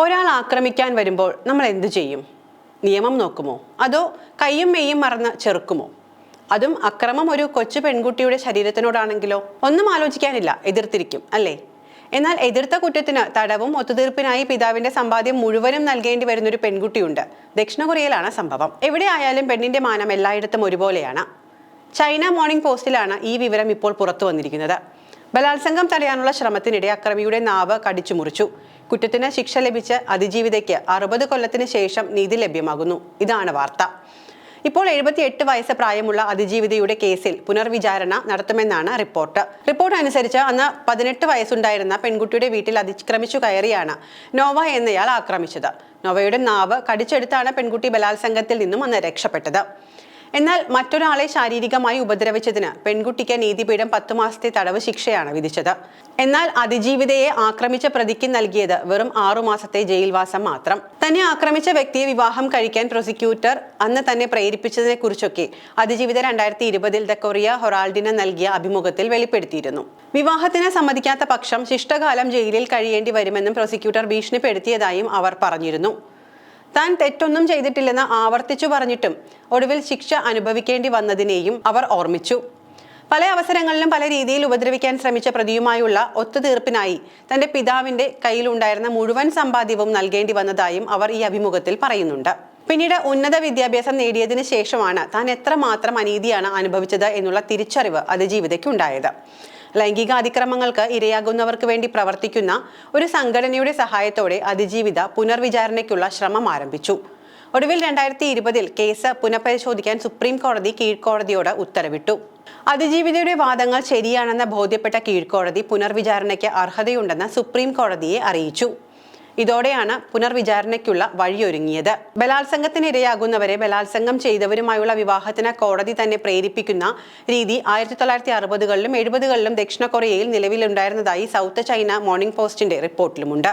ഒരാൾ ആക്രമിക്കാൻ വരുമ്പോൾ നമ്മൾ എന്തു ചെയ്യും? നിയമം നോക്കുമോ? അതോ കയ്യും മെയ്യും മറന്ന് ചെറുക്കുമോ? അതും അക്രമം ഒരു കൊച്ചു പെൺകുട്ടിയുടെ ശരീരത്തിനോടാണെങ്കിലോ? ഒന്നും ആലോചിക്കാനില്ല, എതിർത്തിരിക്കും അല്ലേ? എന്നാൽ എതിർത്ത കുറ്റത്തിന് തടവും ഒത്തുതീർപ്പിനായി പിതാവിന്റെ സമ്പാദ്യം മുഴുവനും നൽകേണ്ടി വരുന്നൊരു പെൺകുട്ടിയുണ്ട്. ദക്ഷിണ കൊറിയയിലാണ് സംഭവം. എവിടെയായാലും പെണ്ണിന്റെ മാനം എല്ലായിടത്തും ഒരുപോലെയാണ്. ചൈന മോർണിംഗ് പോസ്റ്റിലാണ് ഈ വിവരം ഇപ്പോൾ പുറത്തു വന്നിരിക്കുന്നത്. ബലാത്സംഗം തടയാനുള്ള ശ്രമത്തിനിടെ അക്രമിയുടെ നാവ് കടിച്ചു മുറിച്ചു. കുറ്റത്തിന് ശിക്ഷ ലഭിച്ച അതിജീവിതയ്ക്ക് 60 കൊല്ലത്തിന് ശേഷം നീതി ലഭ്യമാകുന്നു. ഇതാണ് വാർത്ത. ഇപ്പോൾ 78 വയസ്സ് പ്രായമുള്ള അതിജീവിതയുടെ കേസിൽ പുനർവിചാരണ നടത്തുമെന്നാണ് റിപ്പോർട്ട് അനുസരിച്ച് അന്ന് 18 വയസ്സുണ്ടായിരുന്ന പെൺകുട്ടിയുടെ വീട്ടിൽ അതിക്രമിച്ചു കയറിയാണ് നോവ എന്നയാൾ ആക്രമിച്ചത്. നോവയുടെ നാവ് കടിച്ചെടുത്താണ് പെൺകുട്ടി ബലാത്സംഗത്തിൽ നിന്നും അന്ന് രക്ഷപ്പെട്ടത്. എന്നാൽ മറ്റൊരാളെ ശാരീരികമായി ഉപദ്രവിച്ചതിന് പെൺകുട്ടിക്ക് നീതിപീഠം 10 മാസത്തെ തടവ് ശിക്ഷയാണ് വിധിച്ചത്. എന്നാൽ അതിജീവിതയെ ആക്രമിച്ച പ്രതിക്ക് നൽകിയത് വെറും 6 മാസത്തെ ജയിൽവാസം മാത്രം. തന്നെ ആക്രമിച്ച വ്യക്തിയെ വിവാഹം കഴിക്കാൻ പ്രോസിക്യൂട്ടർ അന്ന് തന്നെ പ്രേരിപ്പിച്ചതിനെ കുറിച്ചൊക്കെ അതിജീവിത 2020 ദ കൊറിയ ഹെറാൾഡിന് നൽകിയ അഭിമുഖത്തിൽ വെളിപ്പെടുത്തിയിരുന്നു. വിവാഹത്തിന് സമ്മതിക്കാത്ത പക്ഷം ശിഷ്ടകാലം ജയിലിൽ കഴിയേണ്ടി വരുമെന്നും പ്രോസിക്യൂട്ടർ ഭീഷണിപ്പെടുത്തിയതായും അവർ പറഞ്ഞിരുന്നു. താൻ തെറ്റൊന്നും ചെയ്തിട്ടില്ലെന്ന് ആവർത്തിച്ചു പറഞ്ഞിട്ടും ഒടുവിൽ ശിക്ഷ അനുഭവിക്കേണ്ടി വന്നതിനെയും അവർ ഓർമ്മിച്ചു. പല അവസരങ്ങളിലും പല രീതിയിൽ ഉപദ്രവിക്കാൻ ശ്രമിച്ച പ്രതിയുമായുള്ള ഒത്തുതീർപ്പിനായി തന്റെ പിതാവിന്റെ കയ്യിലുണ്ടായിരുന്ന മുഴുവൻ സമ്പാദ്യവും നൽകേണ്ടി വന്നതായും അവർ ഈ അഭിമുഖത്തിൽ പറയുന്നുണ്ട്. പിന്നീട് ഉന്നത വിദ്യാഭ്യാസം നേടിയതിനു ശേഷമാണ് താൻ എത്രമാത്രം അനീതിയാണ് അനുഭവിച്ചത് എന്നുള്ള തിരിച്ചറിവ് അതിജീവിതയ്ക്കുണ്ടായത്. ലൈംഗിക അതിക്രമങ്ങൾക്ക് ഇരയാകുന്നവർക്ക് വേണ്ടി പ്രവർത്തിക്കുന്ന ഒരു സംഘടനയുടെ സഹായത്തോടെ അതിജീവിത പുനർവിചാരണയ്ക്കുള്ള ശ്രമം ആരംഭിച്ചു. ഒടുവിൽ 2020 കേസ് പുനഃപരിശോധിക്കാൻ സുപ്രീം കോടതി കീഴ്ക്കോടതിയോട് ഉത്തരവിട്ടു. അതിജീവിതയുടെ വാദങ്ങൾ ശരിയാണെന്ന് ബോധ്യപ്പെട്ട കീഴ്ക്കോടതി പുനർവിചാരണയ്ക്ക് അർഹതയുണ്ടെന്ന് സുപ്രീം കോടതിയെ അറിയിച്ചു. ഇതോടെയാണ് പുനർവിചാരണയ്ക്കുള്ള വഴിയൊരുങ്ങിയത്. ബലാത്സംഗത്തിനിരയാകുന്നവരെ ബലാത്സംഗം ചെയ്തവരുമായുള്ള വിവാഹത്തിന് കോടതി തന്നെ പ്രേരിപ്പിക്കുന്ന രീതി 1960കളിലും 70കളിലും ദക്ഷിണ കൊറിയയിൽ നിലവിലുണ്ടായിരുന്നതായി സൗത്ത് ചൈന മോർണിംഗ് പോസ്റ്റിന്റെ റിപ്പോർട്ടിലുമുണ്ട്.